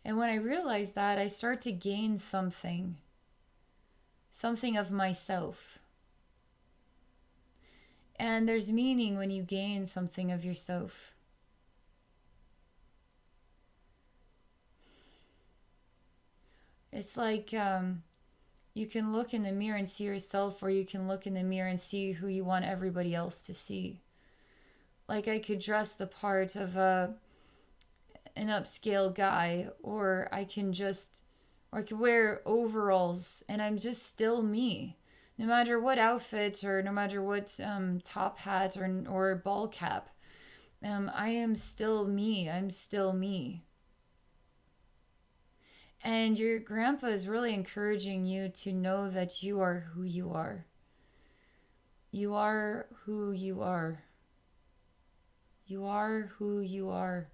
And when I realize that, I start to gain something of myself. And there's meaning when you gain something of yourself. It's like you can look in the mirror and see yourself, or you can look in the mirror and see who you want everybody else to see. Like I could dress the part of an upscale guy, or I could wear overalls and I'm just still me. No matter what outfit or no matter what top hat or ball cap, I am still me. I'm still me. And your grandpa is really encouraging you to know that you are who you are. You are who you are. You are who you are.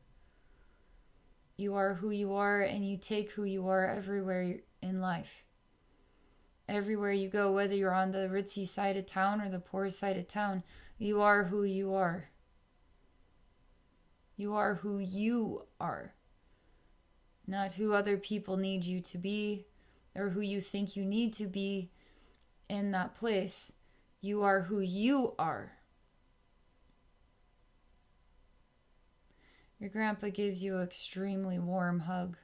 You are who you are, and you take who you are everywhere in life. Everywhere you go, whether you're on the ritzy side of town or the poor side of town, you are who you are. You are who you are. Not who other people need you to be or who you think you need to be in that place. You are who you are. Your grandpa gives you an extremely warm hug.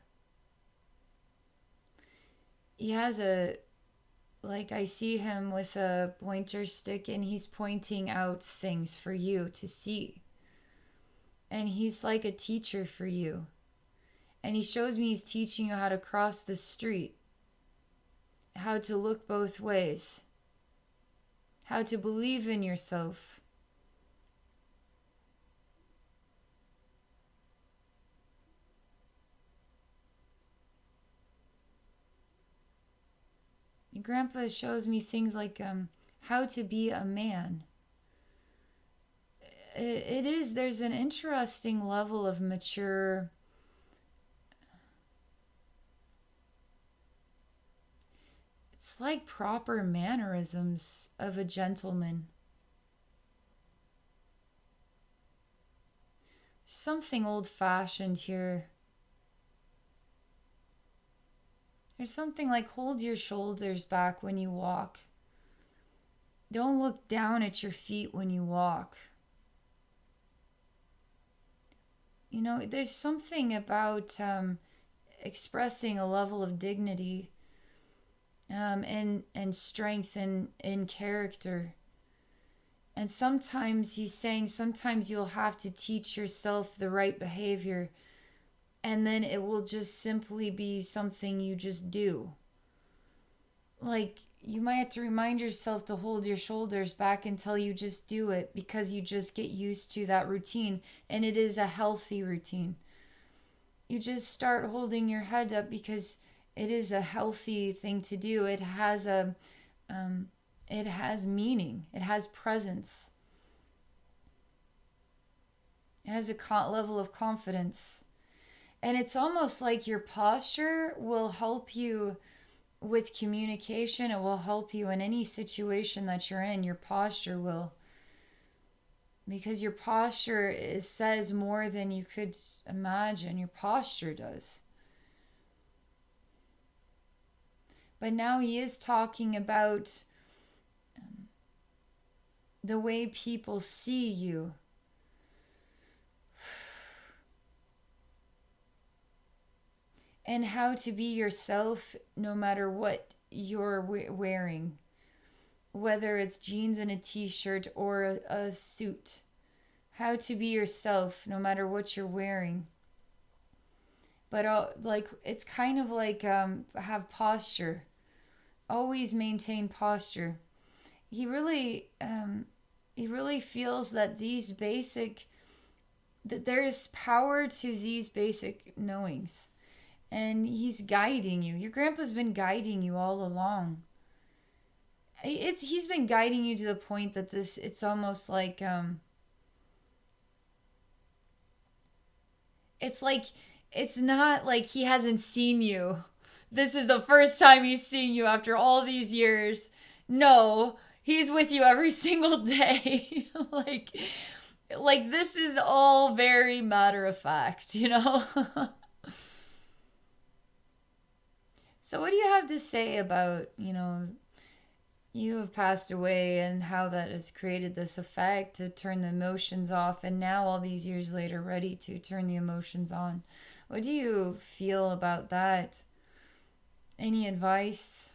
He has I see him with a pointer stick and he's pointing out things for you to see. And he's like a teacher for you. And he shows me he's teaching you how to cross the street, how to look both ways, how to believe in yourself. Your grandpa shows me things like how to be a man. There's an interesting level of mature. It's like proper mannerisms of a gentleman. There's something old-fashioned here. There's something like hold your shoulders back when you walk. Don't look down at your feet when you walk. You know, there's something about expressing a level of dignity and strength in character. And sometimes he's saying sometimes you'll have to teach yourself the right behavior, and then it will just simply be something you just do. Like you might have to remind yourself to hold your shoulders back until you just do it, because you just get used to that routine, and it is a healthy routine. You just start holding your head up because it is a healthy thing to do. It has it has meaning. It has presence. It has a level of confidence. And it's almost like your posture will help you with communication. It will help you in any situation that you're in. Your posture will. Because your posture says more than you could imagine. Your posture does. But now he is talking about the way people see you. And how to be yourself no matter what you're wearing. Whether it's jeans and a t-shirt or a suit. How to be yourself no matter what you're wearing. But it's kind of like have posture. Always maintain posture. He really feels that that there is power to these basic knowings. And he's guiding you. Your grandpa's been guiding you all along. He's been guiding you to the point that it's almost like It's like, it's not like he hasn't seen you. This is the first time he's seeing you after all these years. No, he's with you every single day. like this is all very matter of fact, you know? So what do you have to say about, you have passed away and how that has created this effect to turn the emotions off, and now all these years later ready to turn the emotions on? What do you feel about that? Any advice?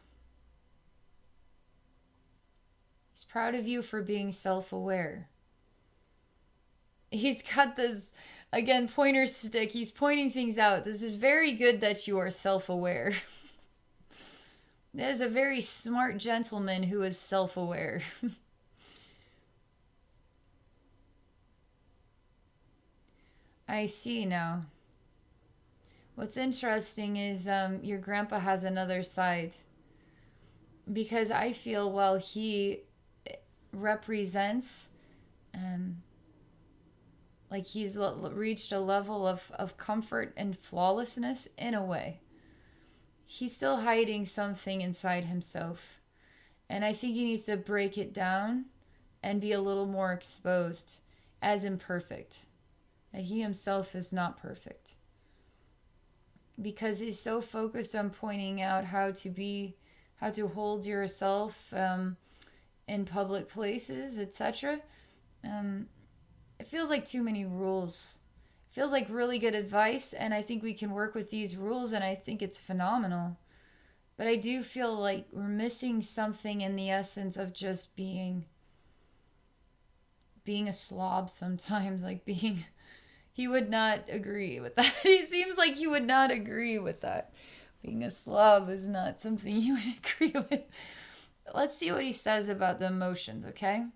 He's proud of you for being self-aware. He's got this, again, pointer stick. He's pointing things out. This is very good that you are self-aware. That is a very smart gentleman who is self-aware. I see now. What's interesting is your grandpa has another side. Because I feel, well, he represents, like he's reached a level of comfort and flawlessness in a way. He's still hiding something inside himself. And I think he needs to break it down and be a little more exposed as imperfect. That he himself is not perfect. Because he's so focused on pointing out how to hold yourself in public places, etc. It feels like too many rules. It feels like really good advice, and I think we can work with these rules, and I think it's phenomenal. But I do feel like we're missing something in the essence of just being a slob sometimes, like being... He would not agree with that. He seems like he would not agree with that. Being a slob is not something you would agree with. Let's see what he says about the emotions, okay?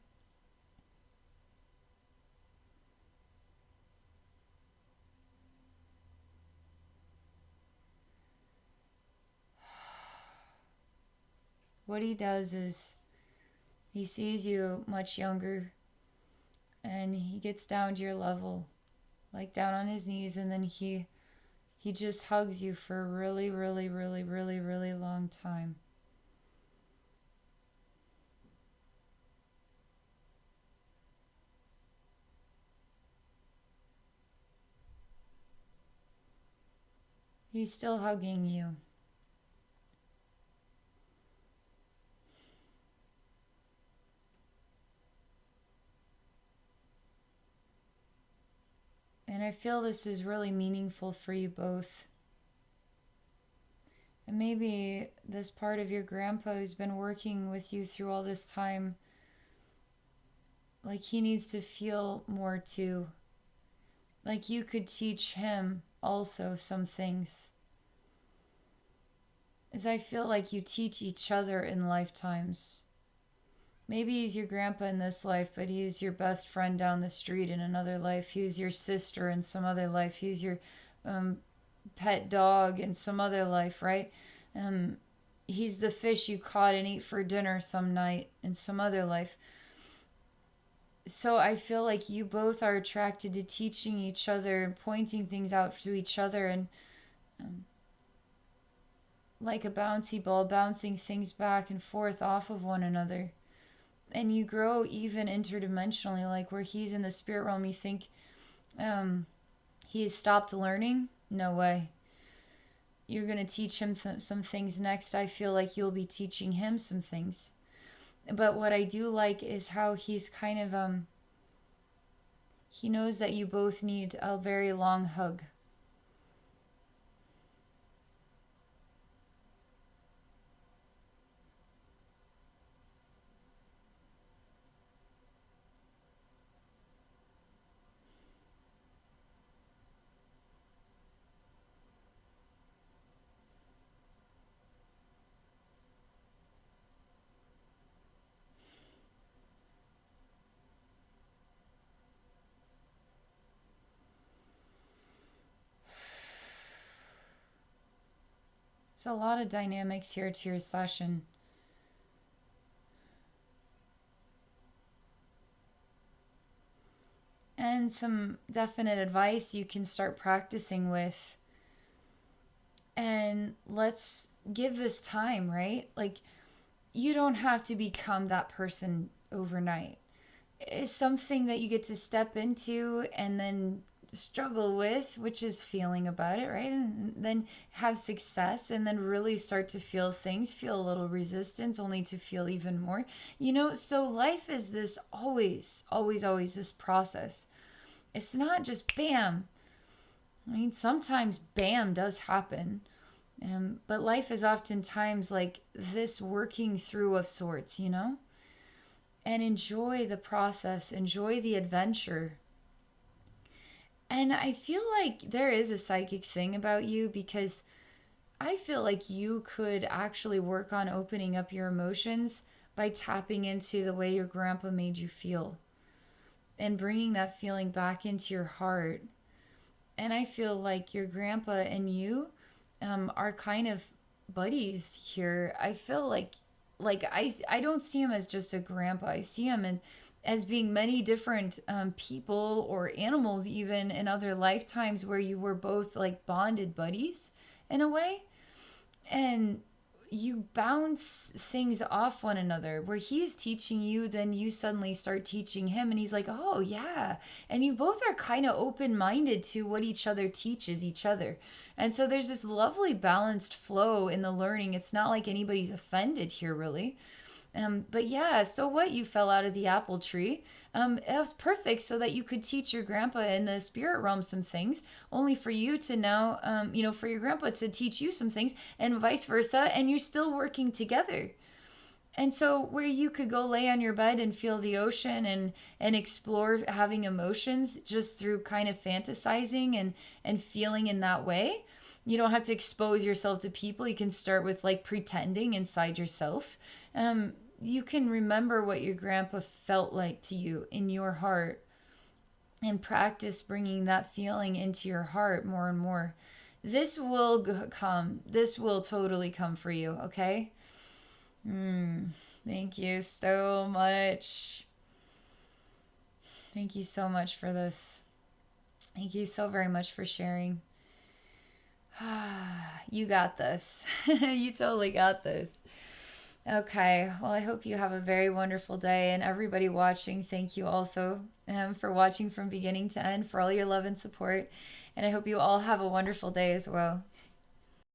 What he does is he sees you much younger and he gets down to your level, like down on his knees, and then he just hugs you for a really, really, really, really, really long time. He's still hugging you. And I feel this is really meaningful for you both. And maybe this part of your grandpa who's been working with you through all this time, like he needs to feel more too. Like you could teach him also some things. As I feel like you teach each other in lifetimes. Maybe he's your grandpa in this life, but he's your best friend down the street in another life. He's your sister in some other life. He's your pet dog in some other life, right? He's the fish you caught and ate for dinner some night in some other life. So I feel like you both are attracted to teaching each other and pointing things out to each other, and like a bouncy ball, bouncing things back and forth off of one another. And you grow even interdimensionally, like where he's in the spirit realm, you think he has stopped learning. No way. You're going to teach him some things next. I feel like you'll be teaching him some things. But what I do like is how he's kind of he knows that you both need a very long hug. So a lot of dynamics here to your session. and some definite advice you can start practicing with. And let's give this time, right? Like, you don't have to become that person overnight. It's something that you get to step into and then struggle with, which is feeling about it, right? And then have success and then really start to feel things, feel a little resistance, only to feel even more. So life is this always, always, always this process. It's not just bam. I mean, sometimes bam does happen. But life is oftentimes like this working through of sorts, And enjoy the process, enjoy the adventure. And I feel like there is a psychic thing about you, because I feel like you could actually work on opening up your emotions by tapping into the way your grandpa made you feel and bringing that feeling back into your heart. And I feel like your grandpa and you are kind of buddies here. I feel like I don't see him as just a grandpa. I see him as being many different people or animals, even in other lifetimes, where you were both like bonded buddies in a way. And you bounce things off one another, where he's teaching you, then you suddenly start teaching him, and he's like, oh yeah. And you both are kind of open-minded to what each other teaches each other. And so there's this lovely balanced flow in the learning. It's not like anybody's offended here, really. But yeah, so what? You fell out of the apple tree. It was perfect so that you could teach your grandpa in the spirit realm some things, only for you to now, for your grandpa to teach you some things, and vice versa, and you're still working together. And so where you could go lay on your bed and feel the ocean and explore having emotions just through kind of fantasizing and feeling in that way. You don't have to expose yourself to people. You can start with like pretending inside yourself. You can remember what your grandpa felt like to you in your heart, and practice bringing that feeling into your heart more and more. This will come. This will totally come for you, okay? Thank you so much. Thank you so much for this. Thank you so very much for sharing. You got this. You totally got this. Okay, well, I hope you have a very wonderful day. And everybody watching, thank you also for watching from beginning to end, for all your love and support. And I hope you all have a wonderful day as well.